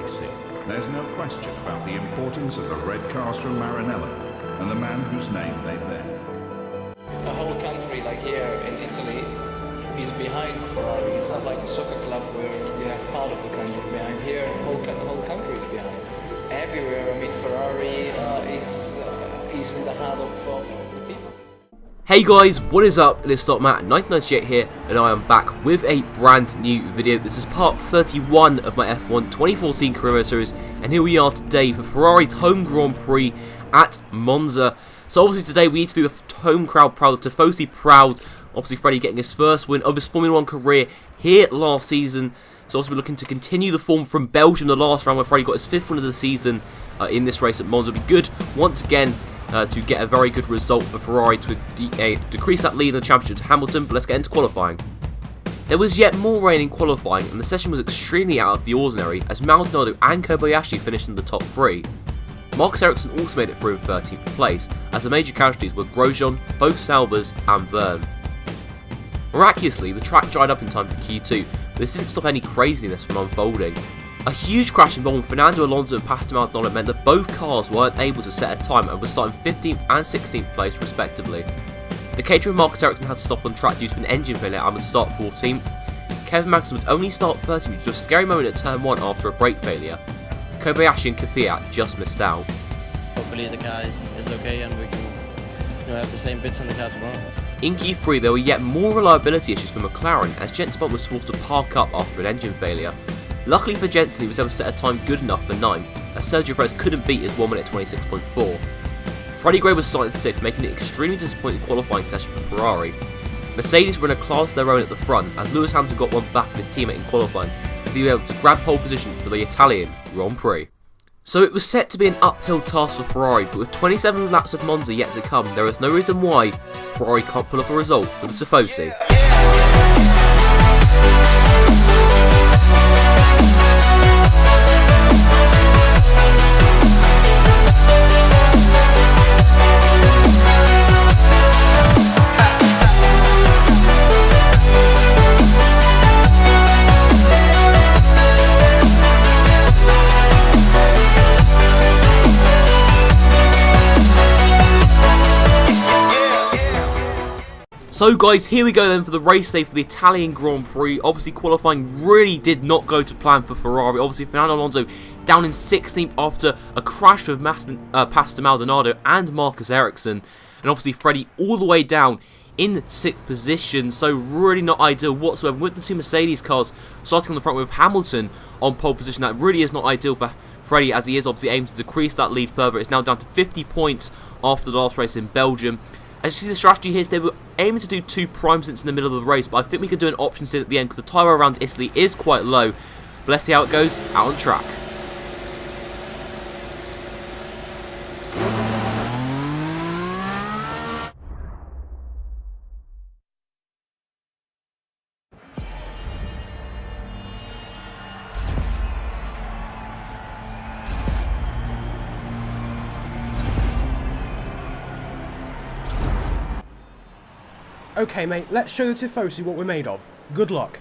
racing, there's no question about the importance of the red cars from Maranello and the man whose name they bear. A whole country, like here in Italy, is behind Ferrari. It's not like a soccer club where you have part of the country behind. Here, the whole country is behind. Everywhere, I mean, Ferrari is in the heart of the people. Hey guys, what is up? It is StockMatt1998 here, and I am back with a brand new video. This is part 31 of my F1 2014 career mode series, and here we are today for Ferrari's home Grand Prix at Monza. So obviously today we need to do the home crowd proud, the Tifosi proud. Obviously Freddie getting his first win of his Formula 1 career here last season. So also we're looking to continue the form from Belgium the last round where Freddie got his 5th win of the season in this race at Monza. It'll be good once again to get a very good result for Ferrari to decrease that lead in the championship to Hamilton, but let's get into qualifying. There was yet more rain in qualifying, and the session was extremely out of the ordinary as Maldonado and Kobayashi finished in the top 3. Marcus Ericsson also made it through in 13th place, as the major casualties were Grosjean, both Saubers and Verne. Miraculously, the track dried up in time for Q2, but this didn't stop any craziness from unfolding. A huge crash involving Fernando Alonso and Pastor Maldonado meant that both cars weren't able to set a time and were starting 15th and 16th place respectively. The caterer Marcus Ericsson had to stop on track due to an engine failure and would start 14th. Kevin Magnussen would only start 13th due to a scary moment at turn 1 after a brake failure. Kobayashi and Kvyat just missed out. Hopefully the car is okay and we can have the same bits on the car tomorrow. In Q3 there were yet more reliability issues for McLaren as Jenson Button was forced to park up after an engine failure. Luckily for Jenson, he was able to set a time good enough for 9th, as Sergio Perez couldn't beat his 1 minute 26.4. Freddie Gray was starting 6th, making it an extremely disappointing qualifying session for Ferrari. Mercedes were in a class of their own at the front, as Lewis Hamilton got one back of his teammate in qualifying, as he was able to grab pole position for the Italian Grand Prix. So it was set to be an uphill task for Ferrari, but with 27 laps of Monza yet to come, there is no reason why Ferrari can't pull off a result for the Tifosi. So guys, here we go then for the race day for the Italian Grand Prix. Obviously qualifying really did not go to plan for Ferrari. Obviously Fernando Alonso down in 16th after a crash with Pastor Maldonado and Marcus Ericsson. And obviously Freddie all the way down in 6th position. So really not ideal whatsoever with the two Mercedes cars starting on the front with Hamilton on pole position. That really is not ideal for Freddie as he is obviously aiming to decrease that lead further. It's now down to 50 points after the last race in Belgium. As you see the strategy here is they were aiming to do 2 prime stints in the middle of the race, but I think we could do an option stint at the end because the tyre around Italy is quite low. But let's see how it goes out on track. Okay mate, let's show the Tifosi what we're made of. Good luck.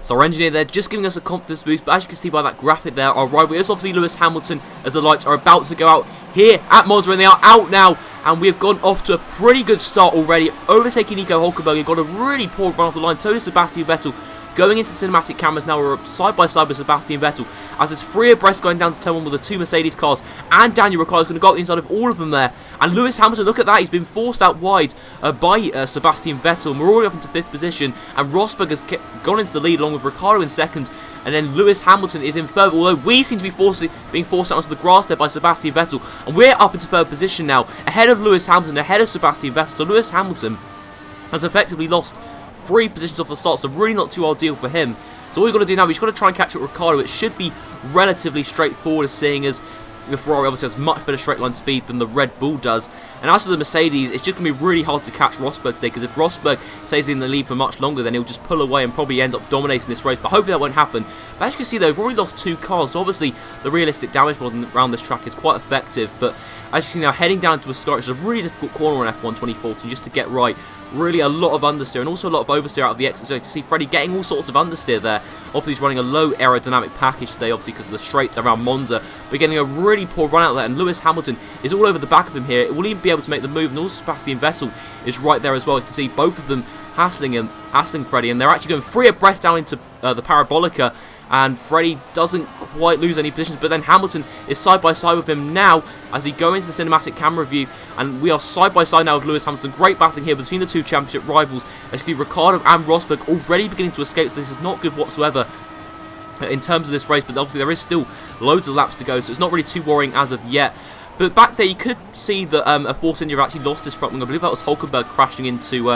So our engineer there just giving us a confidence boost, but as you can see by that graphic there, our rival is obviously Lewis Hamilton as the lights are about to go out here at Monza, and they are out now, and we have gone off to a pretty good start already, overtaking Nico Hülkenberg. Got a really poor run off the line, so does Sebastian Vettel. Going into cinematic cameras now, we're side by side with Sebastian Vettel as there's 3 abreast going down to turn 1 with the 2 Mercedes cars, and Daniel Ricciardo's going to go out inside of all of them there. And Lewis Hamilton, look at that, he's been forced out wide by Sebastian Vettel, and we're already up into 5th position, and Rosberg has gone into the lead along with Ricciardo in 2nd, and then Lewis Hamilton is in 3rd, although we seem to be being forced out onto the grass there by Sebastian Vettel, and we're up into 3rd position now, ahead of Lewis Hamilton, ahead of Sebastian Vettel. So Lewis Hamilton has effectively lost 3 positions off the start, so really not too ideal for him. So all we've got to do now, we've just got to try and catch up with Ricciardo. It should be relatively straightforward, seeing as the Ferrari obviously has much better straight line speed than the Red Bull does. And as for the Mercedes, it's just going to be really hard to catch Rosberg today, because if Rosberg stays in the lead for much longer, then he'll just pull away and probably end up dominating this race. But hopefully that won't happen. But as you can see, though, we've already lost 2 cars, so obviously the realistic damage mod around this track is quite effective. But as you can see now, heading down to a Scuderia, which is a really difficult corner on F1 2014 just to get right. Really a lot of understeer and also a lot of oversteer out of the exit. So you can see Freddie getting all sorts of understeer there. Obviously he's running a low aerodynamic package today, obviously because of the straights around Monza. But getting a really poor run out there, and Lewis Hamilton is all over the back of him here. It will even be able to make the move, and also Sebastian Vettel is right there as well. You can see both of them hassling Freddie, and they're actually going 3 abreast down into the Parabolica. And Freddie doesn't quite lose any positions, but then Hamilton is side by side with him now as he go into the cinematic camera view, and we are side by side now with Lewis Hamilton. Great battling here between the 2 championship rivals. As you see, Ricciardo and Rosberg already beginning to escape, so this is not good whatsoever in terms of this race, but obviously there is still loads of laps to go, so it's not really too worrying as of yet. But back there you could see that a Force India actually lost his front wing. I believe that was Hulkenberg crashing into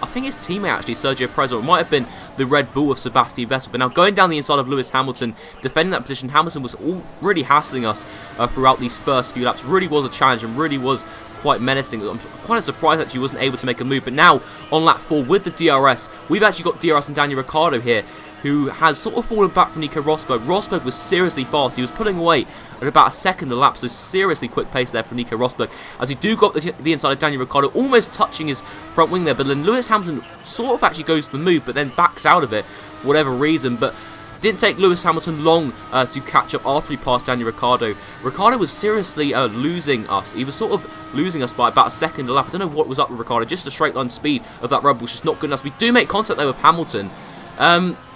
I think his teammate actually, Sergio Perez, or it might have been the Red Bull of Sebastian Vettel. But now going down the inside of Lewis Hamilton, defending that position, Hamilton was already hassling us throughout these first few laps. Really was a challenge and really was quite menacing. I'm quite surprised that he wasn't able to make a move. But now on lap 4 with the DRS, we've actually got DRS and Daniel Ricciardo here, who has sort of fallen back from Nico Rosberg. Rosberg was seriously fast. He was pulling away at about a second a lap, so seriously quick pace there for Nico Rosberg. As he do got the inside of Daniel Ricciardo, almost touching his front wing there, but then Lewis Hamilton sort of actually goes to the move, but then backs out of it for whatever reason. But didn't take Lewis Hamilton long to catch up after he passed Daniel Ricciardo. Ricciardo was seriously losing us. He was sort of losing us by about a second a lap. I don't know what was up with Ricciardo. Just the straight line speed of that Red Bull was just not good enough. We do make contact there with Hamilton.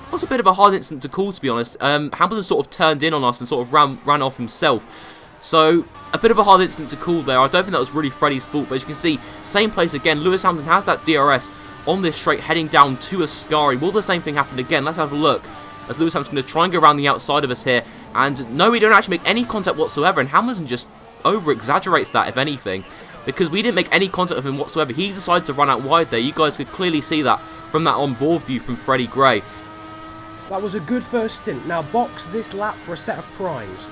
It was a bit of a hard incident to call, to be honest. Hamilton sort of turned in on us and sort of ran off himself. So, a bit of a hard incident to call there. I don't think that was really Freddie's fault, but as you can see, same place again. Lewis Hamilton has that DRS on this straight heading down to Ascari. Will the same thing happen again? Let's have a look. As Lewis Hamilton's going to try and go around the outside of us here. And no, we don't actually make any contact whatsoever. And Hamilton just over-exaggerates that, if anything, because we didn't make any contact with him whatsoever. He decided to run out wide there. You guys could clearly see that from that on-board view from Freddie Gray. That was a good first stint. Now box this lap for a set of primes.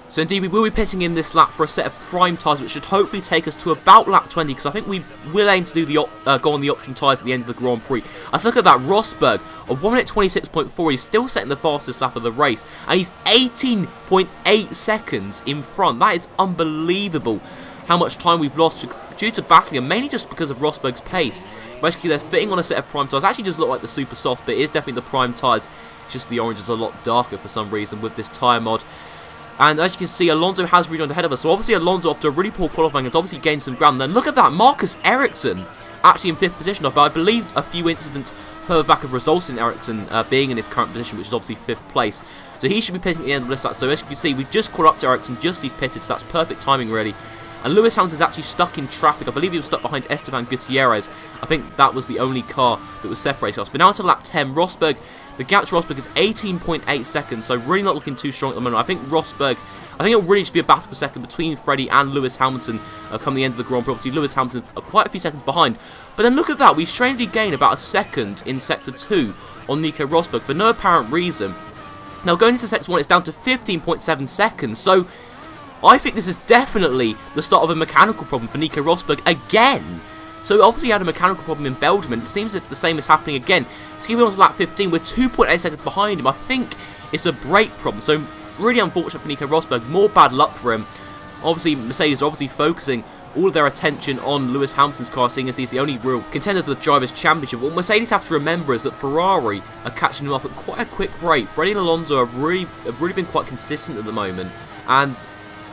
So indeed, we will be pitting in this lap for a set of prime tyres, which should hopefully take us to about lap 20, because I think we will aim to do the go on the option tyres at the end of the Grand Prix. Let's look at that. Rosberg, on 1 minute 26.4, he's still setting the fastest lap of the race, and he's 18.8 seconds in front. That is unbelievable how much time we've lost due to battling, and mainly just because of Rosberg's pace. Basically, they're fitting on a set of prime tyres. Actually, does look like the super soft, but it is definitely the prime tyres. Just the orange is a lot darker for some reason with this tyre mod. And as you can see, Alonso has rejoined ahead of us. So obviously Alonso, after a really poor qualifying, has obviously gained some ground. Then look at that, Marcus Ericsson actually in 5th position. But I believe a few incidents further back have resulted in Ericsson being in his current position, which is obviously 5th place. So he should be pitting at the end of this lap. So as you can see, we just caught up to Ericsson just as he's pitted. So that's perfect timing, really. And Lewis Hamilton's actually stuck in traffic. I believe he was stuck behind Esteban Gutierrez. I think that was the only car that was separating us. But now to lap 10, Rosberg, the gap to Rosberg is 18.8 seconds. So really not looking too strong at the moment. I think it'll really just be a battle for second between Freddie and Lewis Hamilton come the end of the Grand Prix. Obviously, Lewis Hamilton quite a few seconds behind. But then look at that. We strangely gain about a second in Sector 2 on Nico Rosberg for no apparent reason. Now, going into Sector 1, it's down to 15.7 seconds. So I think this is definitely the start of a mechanical problem for Nico Rosberg again. So obviously he had a mechanical problem in Belgium, and it seems that the same is happening again. Skipping on to lap 15, we're 2.8 seconds behind him. I think it's a brake problem. So really unfortunate for Nico Rosberg. More bad luck for him. Obviously, Mercedes are obviously focusing all of their attention on Lewis Hamilton's car, seeing as he's the only real contender for the Drivers' Championship. What Mercedes have to remember is that Ferrari are catching them up at quite a quick rate. Freddie and Alonso have really been quite consistent at the moment, and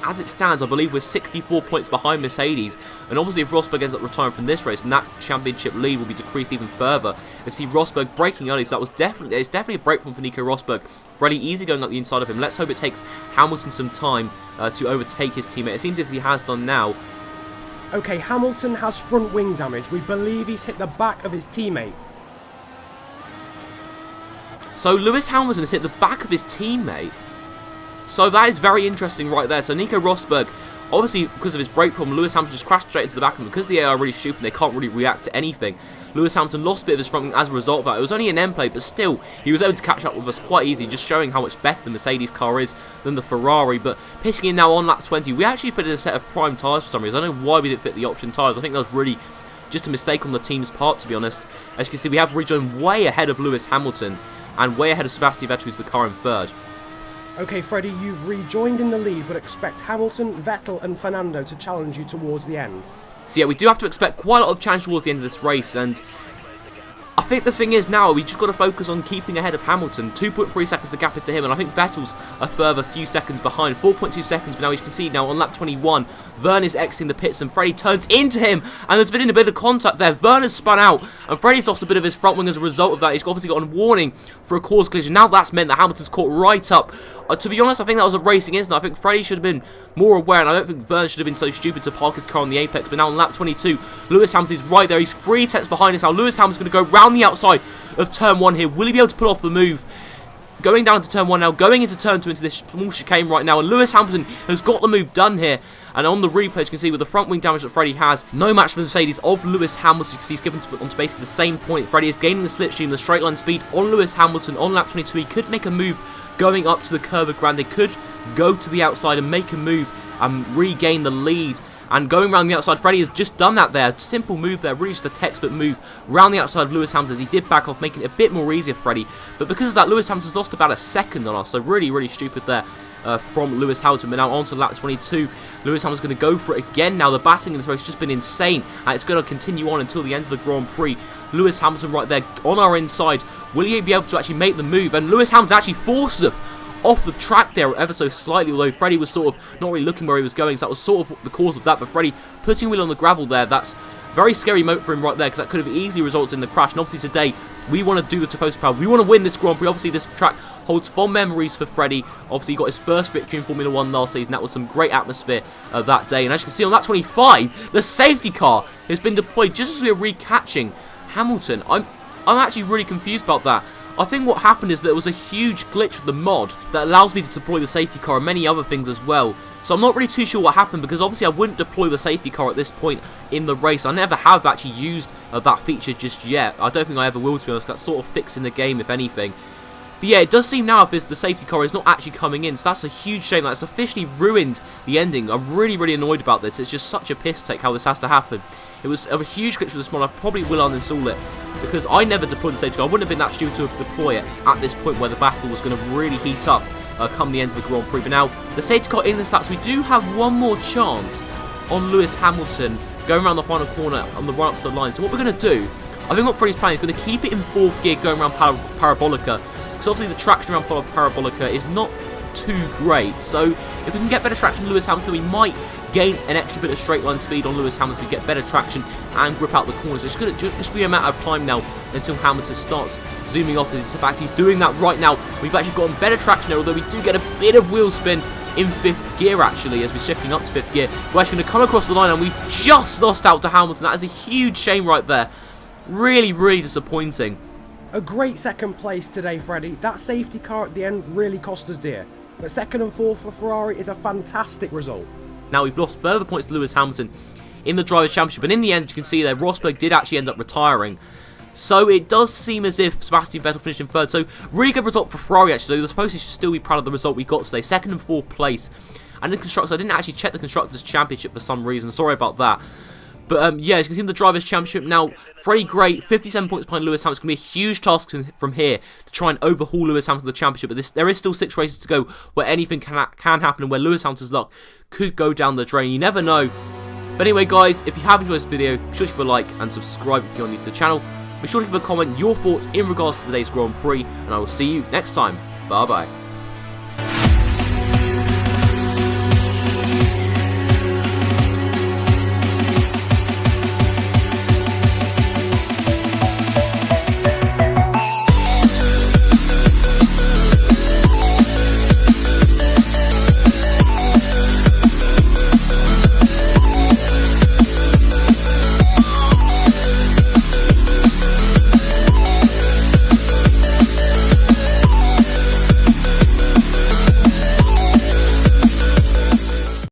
as it stands, I believe we're 64 points behind Mercedes, and obviously if Rosberg ends up retiring from this race, then that championship lead will be decreased even further. And see Rosberg braking early, so it's definitely a break point for Nico Rosberg. Really easy going up the inside of him. Let's hope it takes Hamilton some time to overtake his teammate. It seems as if he has done now. Okay, Hamilton has front wing damage. We believe he's hit the back of his teammate. So Lewis Hamilton has hit the back of his teammate. So that is very interesting right there. So Nico Rosberg Obviously, because of his brake problem, Lewis Hamilton just crashed straight into the back of him. Because the AI are really stupid, they can't really react to anything. Lewis Hamilton lost a bit of his front wing as a result of that. It was only an end play, but still, he was able to catch up with us quite easily, just showing how much better the Mercedes car is than the Ferrari. But pitching in now on lap 20, we actually fitted a set of prime tyres for some reason. I don't know why we didn't fit the option tyres. I think that was really just a mistake on the team's part, to be honest. As you can see, we have rejoined way ahead of Lewis Hamilton and way ahead of Sebastian Vettel, who's the car in third. Okay, Freddie, you've rejoined in the lead, but expect Hamilton, Vettel and Fernando to challenge you towards the end. So yeah, we do have to expect quite a lot of challenge towards the end of this race, and I think the thing is now, we just got to focus on keeping ahead of Hamilton. 2.3 seconds the gap is to him, and I think Vettel's a further few seconds behind. 4.2 seconds, but now as you can see now on lap 21, Vern is exiting the pits, and Freddie turns into him, and there's been a bit of contact there. Vern has spun out, and Freddie's lost a bit of his front wing as a result of that. He's obviously got a warning for a cause collision. Now that's meant that Hamilton's caught right up. To be honest, I think that was a racing incident. I think Freddie should have been more aware, and I don't think Vern should have been so stupid to park his car on the apex. But now on lap 22, Lewis Hamilton's right there. He's 3 tenths behind us now. Lewis Hamilton's going to go round the outside of turn 1 here. Will he be able to pull off the move? Going down to turn 1 now, going into turn 2 into this small chicane right now, and Lewis Hamilton has got the move done here. And on the replay, you can see with the front wing damage that Freddie has, no match for the Mercedes of Lewis Hamilton. You can see he's given onto basically the same point. Freddie is gaining the slipstream, the straight line speed on Lewis Hamilton on lap 22. He could make a move going up to the curve of Grande. They could go to the outside and make a move and regain the lead. And going around the outside, Freddie has just done that there. Simple move there, really just a textbook move round the outside of Lewis Hamilton as he did back off, making it a bit more easier for Freddie. But because of that, Lewis Hamilton's lost about a second on us, so really, really stupid there from Lewis Hamilton. But now on to lap 22, Lewis Hamilton's going to go for it again. Now the battling in this race has just been insane, and it's going to continue on until the end of the Grand Prix. Lewis Hamilton right there on our inside. Will he be able to actually make the move? And Lewis Hamilton actually forces him off the track there ever so slightly, although Freddie was sort of not really looking where he was going, so that was sort of the cause of that. But Freddie putting wheel on the gravel there, that's very scary moment for him right there, because that could have easily resulted in the crash. And obviously today, we want to do the Tifosi Power. We want to win this Grand Prix. Obviously this track holds fond memories for Freddie. Obviously he got his first victory in Formula 1 last season. That was some great atmosphere that day. And as you can see on that 25, the safety car has been deployed just as we are recatching Hamilton. I'm actually really confused about that. I think what happened is that there was a huge glitch with the mod that allows me to deploy the safety car and many other things as well. So I'm not really too sure what happened, because obviously I wouldn't deploy the safety car at this point in the race. I never have actually used that feature just yet. I don't think I ever will, to be honest. That's sort of fixing the game, if anything. But yeah, it does seem now if the safety car is not actually coming in, so that's a huge shame. That's officially ruined the ending. I'm really, really annoyed about this. It's just such a piss take how this has to happen. It was a huge glitch with this mod. I probably will uninstall it, because I never deployed the safety car. I wouldn't have been that stupid to deploy it at this point where the battle was going to really heat up come the end of the Grand Prix. But now, the safety car in the stats, we do have one more chance on Lewis Hamilton going around the final corner on the run up to the line. So what we're going to do, I think what Freddie's planning is going to keep it in 4th gear going around Parabolica, because obviously the traction around Parabolica is not too great. So if we can get better traction on Lewis Hamilton, we might gain an extra bit of straight line speed on Lewis Hamilton. We get better traction and grip out the corners. It's going to just be a matter of time now until Hamilton starts zooming off. In fact, he's doing that right now. We've actually gotten better traction there, although we do get a bit of wheel spin in 5th gear actually as we're shifting up to 5th gear. We're actually going to come across the line, and we just lost out to Hamilton. That is a huge shame right there. Really, really disappointing. A great second place today, Freddie. That safety car at the end really cost us dear. But 2nd and 4th for Ferrari is a fantastic result. Now we've lost further points to Lewis Hamilton in the Drivers' Championship, and in the end you can see there Rosberg did actually end up retiring. So it does seem as if Sebastian Vettel finished in 3rd. So really good result for Ferrari actually. I suppose he should still be proud of the result we got today. 2nd and 4th place. And in Constructors, I didn't actually check the Constructors' Championship for some reason. Sorry about that. But yeah, as you can see in the Drivers' Championship now, Freddie Gray, 57 points behind Lewis Hamilton. It's going to be a huge task from here to try and overhaul Lewis Hamilton in the Championship. But there is still 6 races to go where anything can happen, and where Lewis Hamilton's luck could go down the drain. You never know. But anyway, guys, if you have enjoyed this video, be sure to give a like and subscribe if you're new to the channel. Be sure to give a comment your thoughts in regards to today's Grand Prix, and I will see you next time. Bye bye.